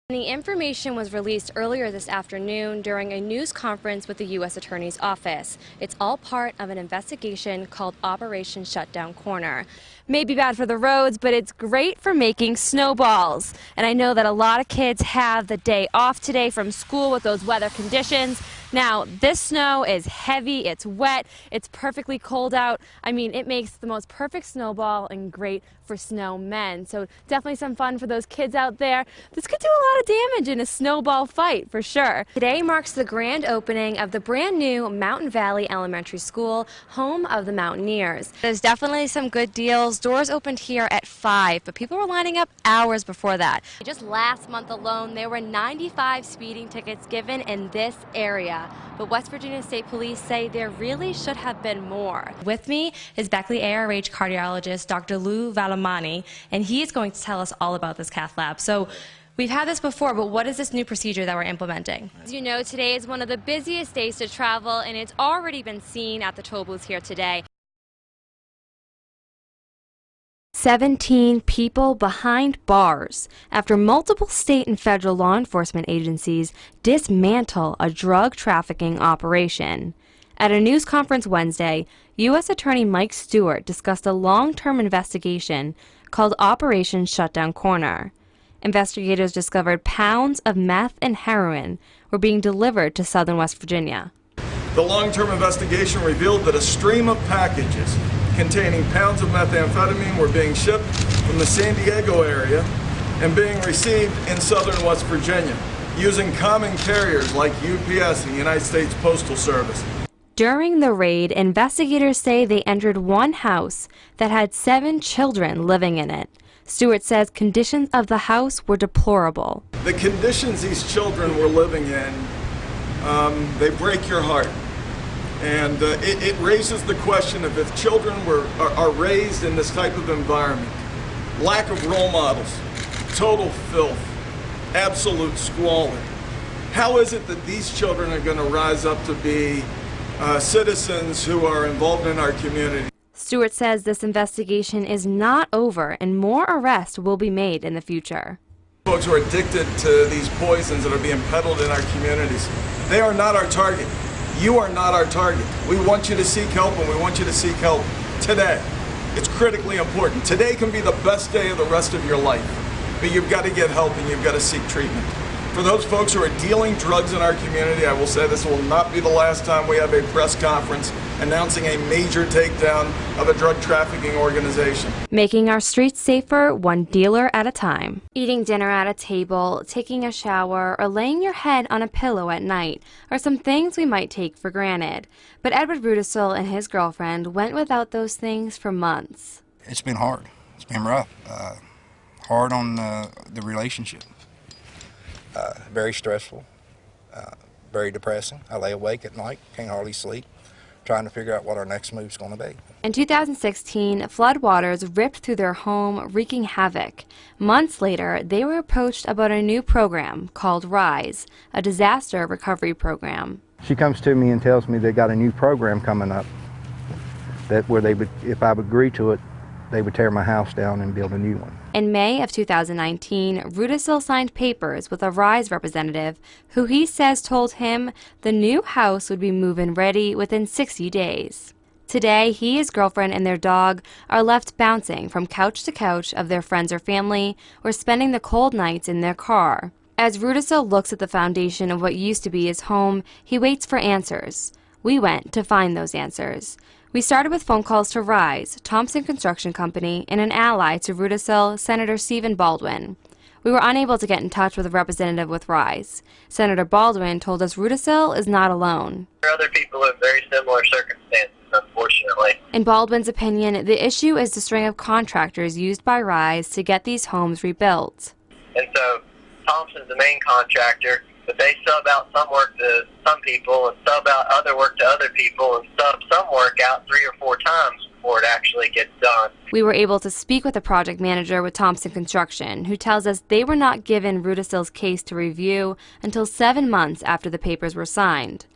The information was released earlier this afternoon during a news conference with the U.S. Attorney's Office. It's all part of an investigation called Operation Shutdown Corner. May be bad for the roads, but it's great for making snowballs. And I know that a lot of kids have the day off today from school with those weather conditions. Now, this snow is heavy, it's wet, it's perfectly cold out. I mean, it makes the most perfect snowball and great for snowmen. So definitely some fun for those kids out there. This could do a lot of damage in a snowball fight for sure. Today marks the grand opening of the brand new Mountain Valley Elementary School, home of the Mountaineers. There's definitely some good deals. Doors opened here at 5, but people were lining up hours before that. Just last month alone, there were 95 speeding tickets given in this area. But West Virginia State Police say there really should have been more. With me is Beckley ARH cardiologist Dr. Lou Valamani, and he's going to tell us all about this cath lab. So we've had this before, but what is this new procedure that we're implementing? As you know, today is one of the busiest days to travel, and it's already been seen at the toll booths here today. 17 people behind bars after multiple state and federal law enforcement agencies dismantle a drug trafficking operation. At a news conference Wednesday, U.S. Attorney Mike Stewart discussed a long-term investigation called Operation Shutdown Corner. Investigators discovered pounds of meth and heroin were being delivered to southern West Virginia. The long-term investigation revealed that a stream of packages containing pounds of methamphetamine were being shipped from the San Diego area and being received in southern West Virginia using common carriers like UPS and the United States Postal Service. During the raid, investigators say they entered one house that had 7 children living in it. Stewart says conditions of the house were deplorable. The conditions these children were living in, they break your heart. And it raises the question of if children are raised in this type of environment, lack of role models, total filth, absolute squalor. How is it that these children are going to rise up to be citizens who are involved in our community? Stewart says this investigation is not over and more arrests will be made in the future. Folks who are addicted to these poisons that are being peddled in our communities, they are not our target. You are not our target. We want you to seek help, and we want you to seek help today. It's critically important. Today can be the best day of the rest of your life, but you've got to get help and you've got to seek treatment. For those folks who are dealing drugs in our community, I will say this will not be the last time we have a press conference announcing a major takedown of a drug trafficking organization. Making our streets safer one dealer at a time. Eating dinner at a table, taking a shower, or laying your head on a pillow at night are some things we might take for granted. But Edward Rudisill and his girlfriend went without those things for months. It's been hard. It's been rough. Hard on the relationship. Very stressful. Very depressing. I lay awake at night, can't hardly sleep, trying to figure out what our next move's going to be. In 2016, floodwaters ripped through their home, wreaking havoc. Months later, they were approached about a new program called RISE, a disaster recovery program. She comes to me and tells me they got a new program coming up that where they would, if I would agree to it, they would tear my house down and build a new one. In May of 2019, Rudisill signed papers with a RISE representative who he says told him the new house would be move-in ready within 60 days. Today, he, his girlfriend, and their dog are left bouncing from couch to couch of their friends or family or spending the cold nights in their car. As Rudisill looks at the foundation of what used to be his home, he waits for answers. We went to find those answers. We started with phone calls to RISE, Thompson Construction Company, and an ally to Rudisill, Senator Stephen Baldwin. We were unable to get in touch with a representative with RISE. Senator Baldwin told us Rudisill is not alone. There are other people in very similar circumstances, unfortunately. In Baldwin's opinion, the issue is the string of contractors used by RISE to get these homes rebuilt. And so Thompson's the main contractor, but they sub out some work to some people and sub out other work to other people and sub some work out 3 or 4 times before it actually gets done. We were able to speak with a project manager with Thompson Construction who tells us they were not given Rudisill's case to review until 7 months after the papers were signed.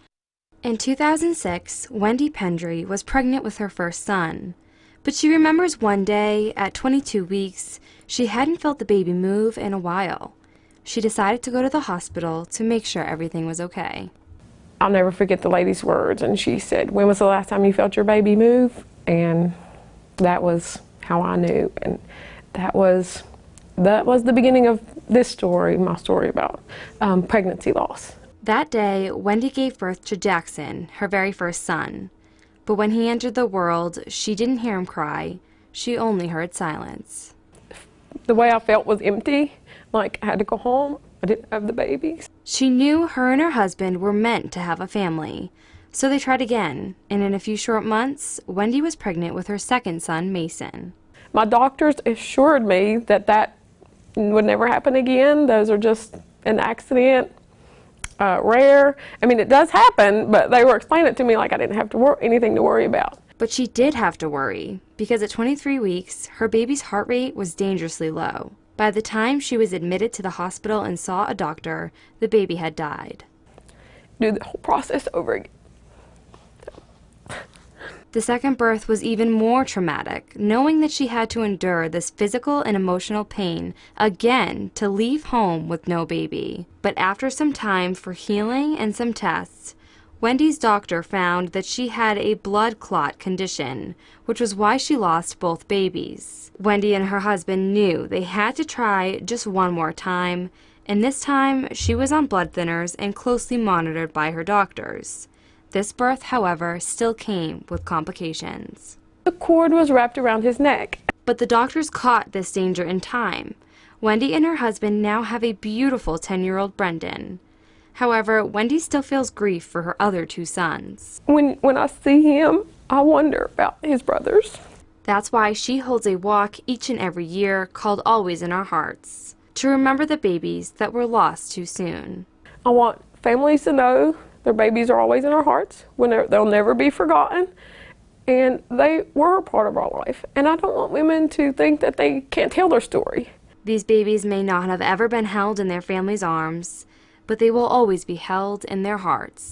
In 2006, Wendy Pendry was pregnant with her first son. But she remembers one day, at 22 weeks, she hadn't felt the baby move in a while. she decided to go to the hospital to make sure everything was okay. I'll never forget the lady's words, and she said, "When was the last time you felt your baby move?" And that was how I knew, and that was the beginning of this story, my story about pregnancy loss. That day, Wendy gave birth to Jackson, her very first son. But when he entered the world, she didn't hear him cry. She only heard silence. The way I felt was empty, like I had to go home. I didn't have the baby. She knew her and her husband were meant to have a family. So they tried again, and in a few short months, Wendy was pregnant with her second son, Mason. My doctors assured me that that would never happen again. Those are just an accident. Rare. I mean, it does happen, but they were explaining it to me like I didn't have anything to worry about. But she did have to worry, because at 23 weeks, her baby's heart rate was dangerously low. By the time she was admitted to the hospital and saw a doctor, the baby had died. Do the whole process over again. The second birth was even more traumatic, knowing that she had to endure this physical and emotional pain again to leave home with no baby. But after some time for healing and some tests, Wendy's doctor found that she had a blood clot condition, which was why she lost both babies. Wendy and her husband knew they had to try just one more time, and this time she was on blood thinners and closely monitored by her doctors. This birth, however, still came with complications. The cord was wrapped around his neck. But the doctors caught this danger in time. Wendy and her husband now have a beautiful 10-year-old Brendan. However, Wendy still feels grief for her other two sons. When I see him, I wonder about his brothers. That's why she holds a walk each and every year called Always in Our Hearts, to remember the babies that were lost too soon. I want families to know their babies are always in our hearts, they'll never be forgotten, and they were a part of our life. And I don't want women to think that they can't tell their story. These babies may not have ever been held in their family's arms, but they will always be held in their hearts.